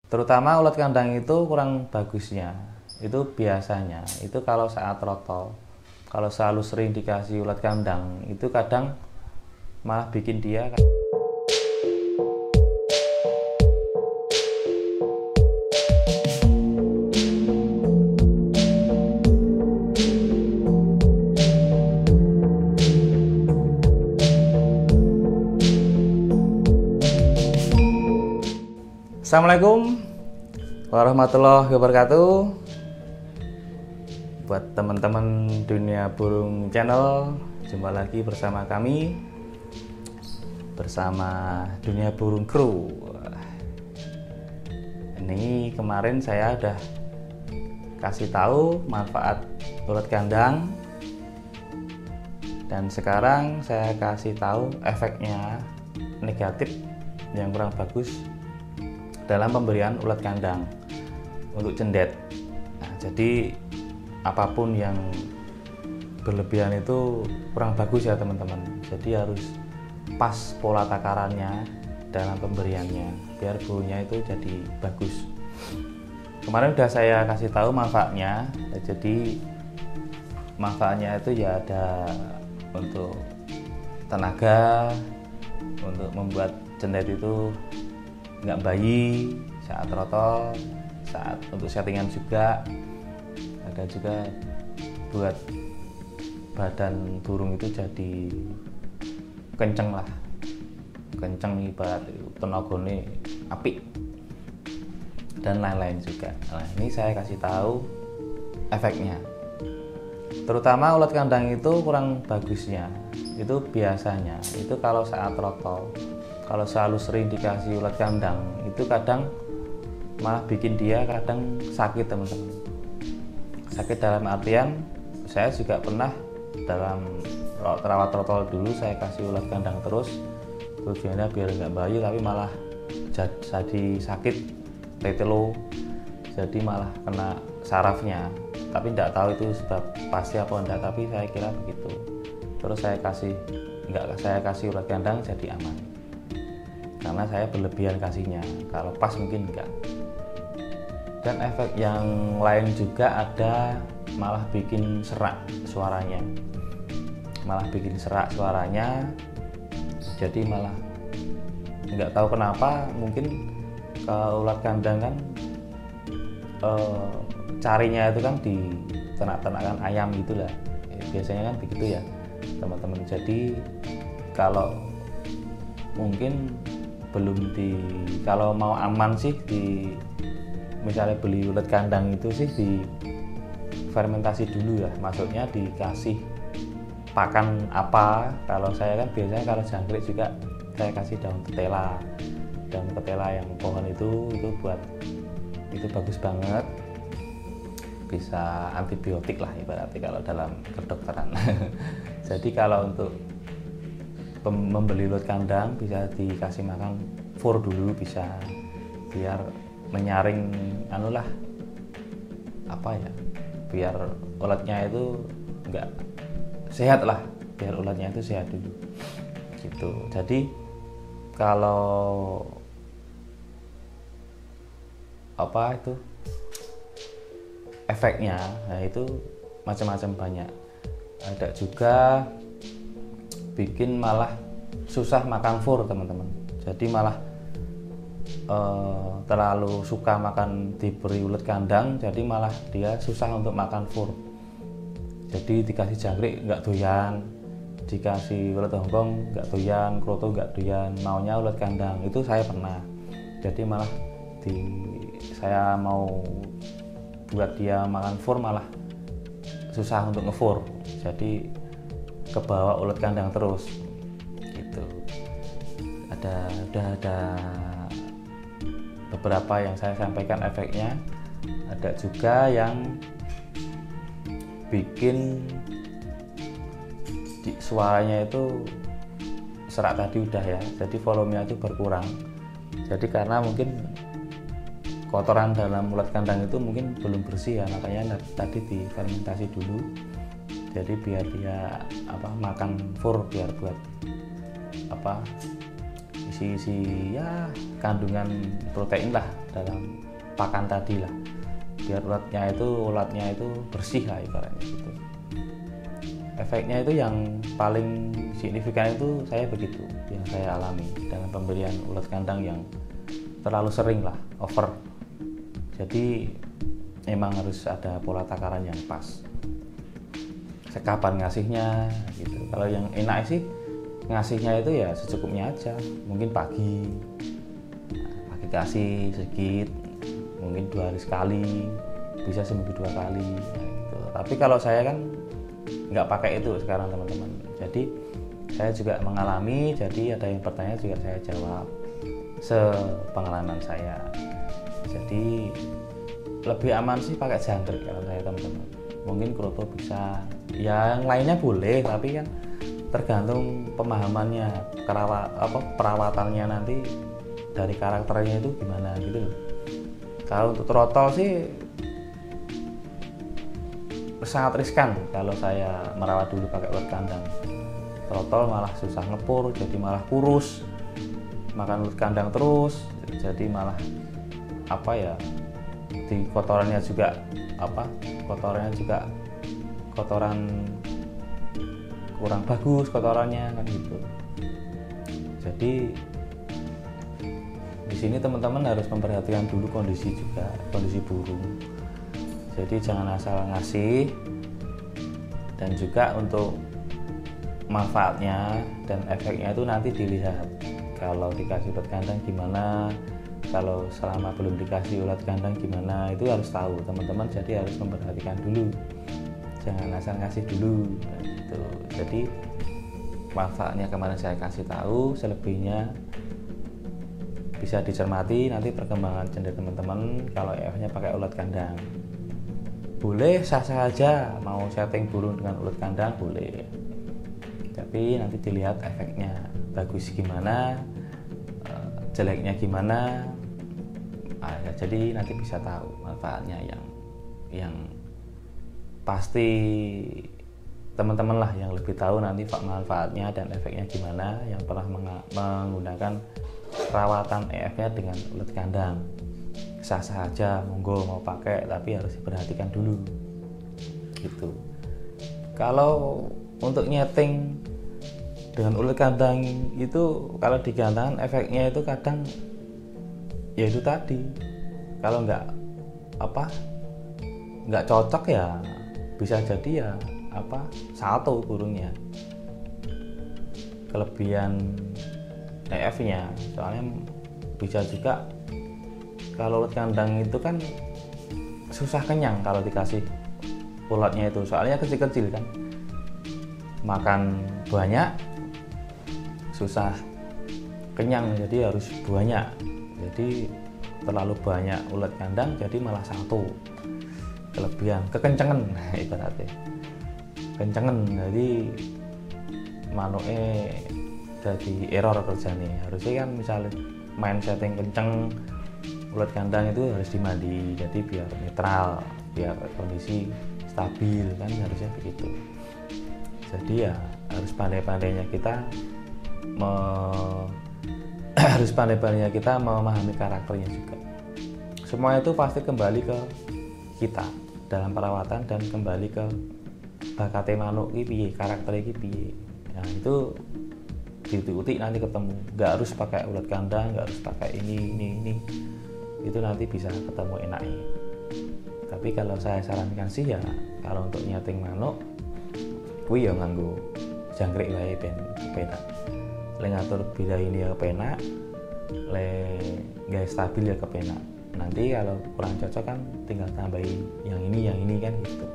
Terutama ulat kandang itu kurang bagusnya itu biasanya itu kalau saat trotol. Kalau selalu sering dikasih ulat kandang itu kadang malah bikin dia. Assalamualaikum warahmatullahi wabarakatuh. Buat teman-teman Dunia Burung Channel, jumpa lagi bersama kami, bersama Dunia Burung Crew. Ini kemarin saya udah kasih tahu manfaat ulat kandang, dan sekarang saya kasih tahu efeknya negatif yang kurang bagus dalam pemberian ulat kandang untuk cendet. Nah, jadi apapun yang berlebihan itu kurang bagus ya teman-teman. Jadi harus pas pola takarannya dalam pemberiannya biar burungnya itu jadi bagus. Kemarin udah saya kasih tahu manfaatnya. Jadi manfaatnya itu ya ada untuk tenaga, untuk membuat cendet itu nggak bayi saat trotol, saat untuk settingan juga ada, juga buat badan burung itu jadi kenceng lah, kenceng ibarat tenagane apik dan lain-lain juga. Nah, ini saya kasih tahu efeknya. Terutama ulat kandang itu kurang bagusnya itu biasanya itu kalau saat trotol. Kalau selalu sering dikasih ulat kandang itu kadang malah bikin dia kadang sakit teman-teman. Sakit dalam artian saya juga pernah dalam rawat trotol dulu saya kasih ulat kandang terus, tujuannya biar nggak bayi tapi malah jadi sakit tetelo, jadi malah kena sarafnya, tapi nggak tahu itu sebab pasti apa enggak, tapi saya kira begitu. Terus saya kasih ulat kandang jadi aman karena saya berlebihan kasihnya, kalau pas mungkin enggak. Dan efek yang lain juga ada, malah bikin serak suaranya, jadi malah nggak tahu kenapa, mungkin kalau ulat kandang kan carinya itu kan di ternak-ternakan ayam gitulah, biasanya kan begitu ya teman-teman. Jadi kalau mungkin kalau mau aman sih misalnya beli ulat kandang itu sih di fermentasi dulu ya, maksudnya dikasih pakan apa. Kalau saya kan biasanya kalau jangkrik juga saya kasih daun ketela yang pohon itu buat itu bagus banget, bisa antibiotik lah ibaratnya kalau dalam kedokteran. Jadi kalau untuk membeli ulat kandang bisa dikasih makan fur dulu, bisa biar menyaring biar ulatnya itu enggak sehat lah, biar ulatnya itu sehat dulu gitu. Jadi kalau efeknya, nah itu macam-macam banyak. Ada juga bikin malah susah makan fur teman-teman. Jadi malah terlalu suka diberi ulat kandang, jadi malah dia susah untuk makan fur. Jadi dikasih jangkrik nggak doyan, dikasih ulat hongkong nggak doyan, kroto nggak doyan, maunya ulat kandang. Itu saya pernah. Jadi malah saya mau buat dia makan fur malah susah untuk ngefur, jadi kebawa ulat kandang terus gitu. Udah ada beberapa yang saya sampaikan efeknya. Ada juga yang bikin suaranya itu serak tadi udah ya, jadi volumenya itu berkurang. Jadi karena mungkin kotoran dalam ulat kandang itu mungkin belum bersih ya, makanya tadi difermentasi dulu. Jadi biar dia makan fur, biar buat isi ya kandungan protein lah dalam pakan tadi lah, biar ulatnya itu bersih lah ibaratnya gitu. Efeknya itu yang paling signifikan itu saya begitu yang saya alami dengan pemberian ulat kandang yang terlalu sering lah, over. Jadi memang harus ada pola takaran yang pas, kapan ngasihnya gitu. Kalau yang enak sih ngasihnya itu ya secukupnya aja, mungkin pagi kasih sedikit, mungkin 2 hari sekali, bisa seminggu 2 kali gitu. Tapi kalau saya kan nggak pakai itu sekarang teman-teman, jadi saya juga mengalami, jadi ada yang bertanya juga saya jawab sepengalaman saya. Jadi lebih aman sih pakai jangkrik kalau saya teman-teman. Mungkin kroto bisa, ya yang lainnya boleh, tapi kan tergantung pemahamannya, perawatannya nanti dari karakternya itu gimana gitu loh. Kalau untuk trotol sih sangat riskan kalau saya merawat dulu pakai ulat kandang. Trotol malah susah ngepur, jadi malah kurus, makan ulat kandang terus, jadi malah di kotorannya juga kotoran kurang bagus kotorannya kan gitu. Jadi di sini teman-teman harus memperhatikan dulu kondisi burung. Jadi jangan asal ngasih, dan juga untuk manfaatnya dan efeknya itu nanti dilihat. Kalau dikasih ulat kandang gimana, kalau selama belum dikasih ulat kandang gimana, itu harus tahu teman-teman. Jadi harus memperhatikan dulu, jangan asal ngasih dulu gitu. Jadi manfaatnya kemarin saya kasih tahu, selebihnya bisa dicermati nanti perkembangan cendet teman-teman. Kalau EF-nya pakai ulat kandang boleh, sah-sah aja, mau setting burung dengan ulat kandang boleh, tapi nanti dilihat efeknya bagus gimana, jeleknya gimana. Jadi nanti bisa tahu manfaatnya yang pasti teman-teman lah yang lebih tahu nanti manfaatnya dan efeknya gimana, yang pernah menggunakan perawatan EF-nya dengan ulat kandang. Sah-sah aja, monggo mau pakai, tapi harus diperhatikan dulu gitu. Kalau untuk nyeting dengan ulat kandang itu, kalau digantangkan efeknya itu kadang ya itu tadi, kalau nggak cocok ya bisa jadi ya salto burungnya. Kelebihan EF-nya soalnya bisa juga, kalau ulat kandang itu kan susah kenyang kalau dikasih ulatnya itu, soalnya kecil-kecil kan, makan banyak susah kenyang, jadi harus banyak. Jadi terlalu banyak ulat kandang jadi malah salto. Kelebihan kekencengan ibaratnya kencengan, jadi manuknya jadi error kerjanya. Harusnya kan misalnya main setting kenceng, ulat kandang itu harus dimandi, jadi biar netral, biar kondisi stabil kan, harusnya begitu. Jadi ya harus pandai-pandainya kita memahami karakternya juga. Semua itu pasti kembali ke kita dalam perawatan, dan kembali ke bakate manuk iki piye, karakter iki piye. Nah itu diutik nanti ketemu. Nggak harus pakai ulat kandang, nggak harus pakai ini, itu nanti bisa ketemu enaknya. Tapi kalau saya sarankan sih ya, kalau untuk nyeting manuk kuwi ya nganggo jangkrik wae ben penak. Le ngatur beda ini ya kepenak, le gawe stabil ya kepenak. Nanti kalau kurang cocok kan tinggal tambahin yang ini kan gitu.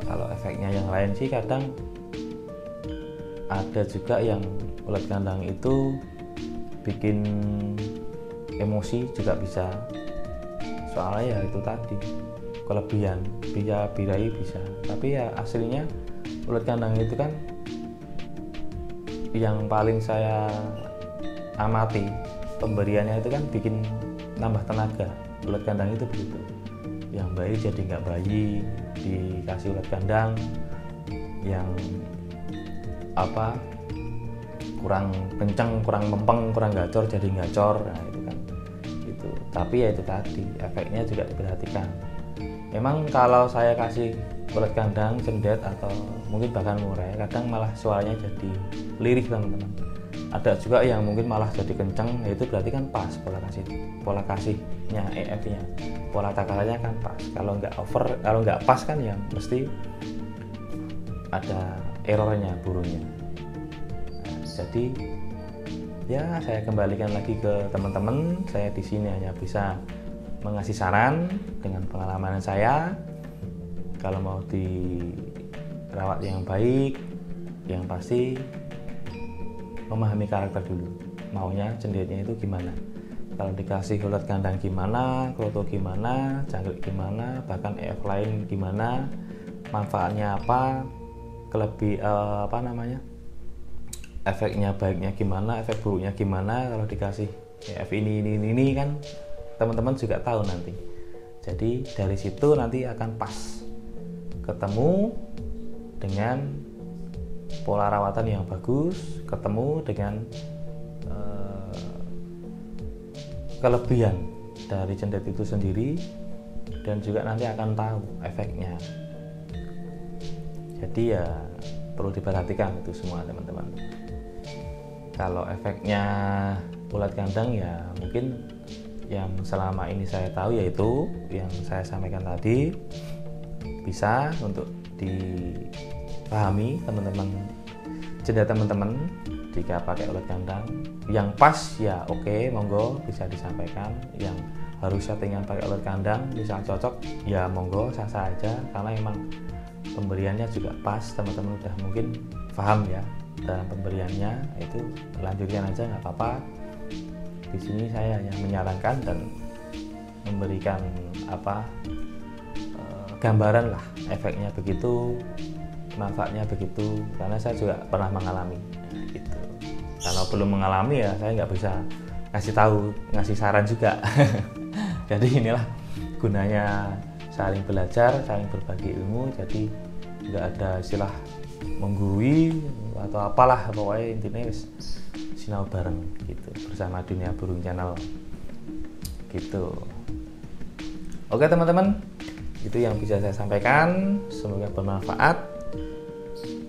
Kalau efeknya yang lain sih kadang ada juga yang ulat kandang itu bikin emosi juga bisa, soalnya ya itu tadi kelebihan, bisa birahi bisa, tapi ya aslinya ulat kandang itu kan yang paling saya amati pemberiannya itu kan bikin nambah tenaga. Ulat kandang itu begitu, yang bayi jadi nggak bayi dikasih ulat kandang, yang kurang kencang, kurang mempeng, kurang gacor jadi gacor. Nah itu kan, itu Tapi ya itu tadi, efeknya juga diperhatikan. Memang kalau saya kasih ulat kandang, cendet atau mungkin bahkan murai, kadang malah suaranya jadi lirih teman-teman. Ada juga yang mungkin malah jadi kenceng, itu berarti kan pas pola kasihnya EF-nya, pola takarannya kan pas. Kalau nggak pas kan ya mesti ada errornya burungnya. Jadi ya saya kembalikan lagi ke teman-teman, saya di sini hanya bisa mengasih saran dengan pengalaman saya. Kalau mau dirawat yang baik, yang pasti memahami karakter dulu, maunya cendetnya itu gimana. Kalau dikasih ulat kandang gimana, kroto gimana, jangkrik gimana, bahkan EF lain gimana, manfaatnya apa, efeknya baiknya gimana, efek buruknya gimana. Kalau dikasih EF ini kan teman-teman juga tahu nanti. Jadi dari situ nanti akan pas ketemu dengan pola rawatan yang bagus, ketemu dengan kelebihan dari cendet itu sendiri, dan juga nanti akan tahu efeknya. Jadi ya perlu diperhatikan itu semua teman-teman. Kalau efeknya ulat kandang ya mungkin yang selama ini saya tahu yaitu yang saya sampaikan tadi, bisa untuk dipahami teman-teman, cendet teman-teman. Jika pakai ulat kandang yang pas ya oke, monggo bisa disampaikan. Yang harus settingan pakai ulat kandang bisa cocok ya monggo, sah-sah aja, karena emang pemberiannya juga pas, teman-teman udah mungkin paham ya dalam pemberiannya, itu lanjutkan aja nggak apa-apa. Di sini saya hanya menyarankan dan memberikan gambaran lah, efeknya begitu, manfaatnya begitu, karena saya juga pernah mengalami gitu. Kalau belum mengalami ya saya nggak bisa ngasih saran juga. Jadi inilah gunanya saling belajar, saling berbagi ilmu. Jadi nggak ada istilah menggurui atau apalah, pokoknya intinya sinau bareng gitu bersama Dunia Burung Channel gitu. Oke teman-teman, itu yang bisa saya sampaikan, semoga bermanfaat.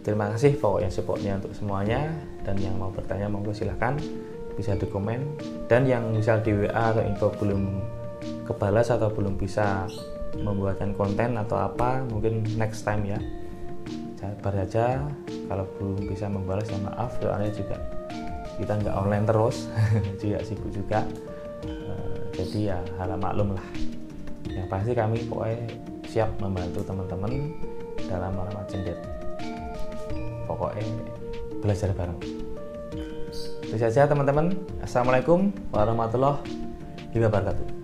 Terima kasih pokoknya supportnya untuk semuanya, dan yang mau bertanya monggo silahkan bisa di komen, dan yang misal di WA atau info belum kebalas atau belum bisa membuatkan konten atau apa, mungkin next time ya, sabar aja. Kalau belum bisa membalas ya maaf, soalnya juga kita nggak online terus juga sibuk juga, jadi ya harap maklum lah. Yang pasti kami pokoknya siap membantu teman-teman dalam merawat cendet, pokoknya belajar bareng. Itu saja teman-teman. Assalamualaikum warahmatullahi wabarakatuh.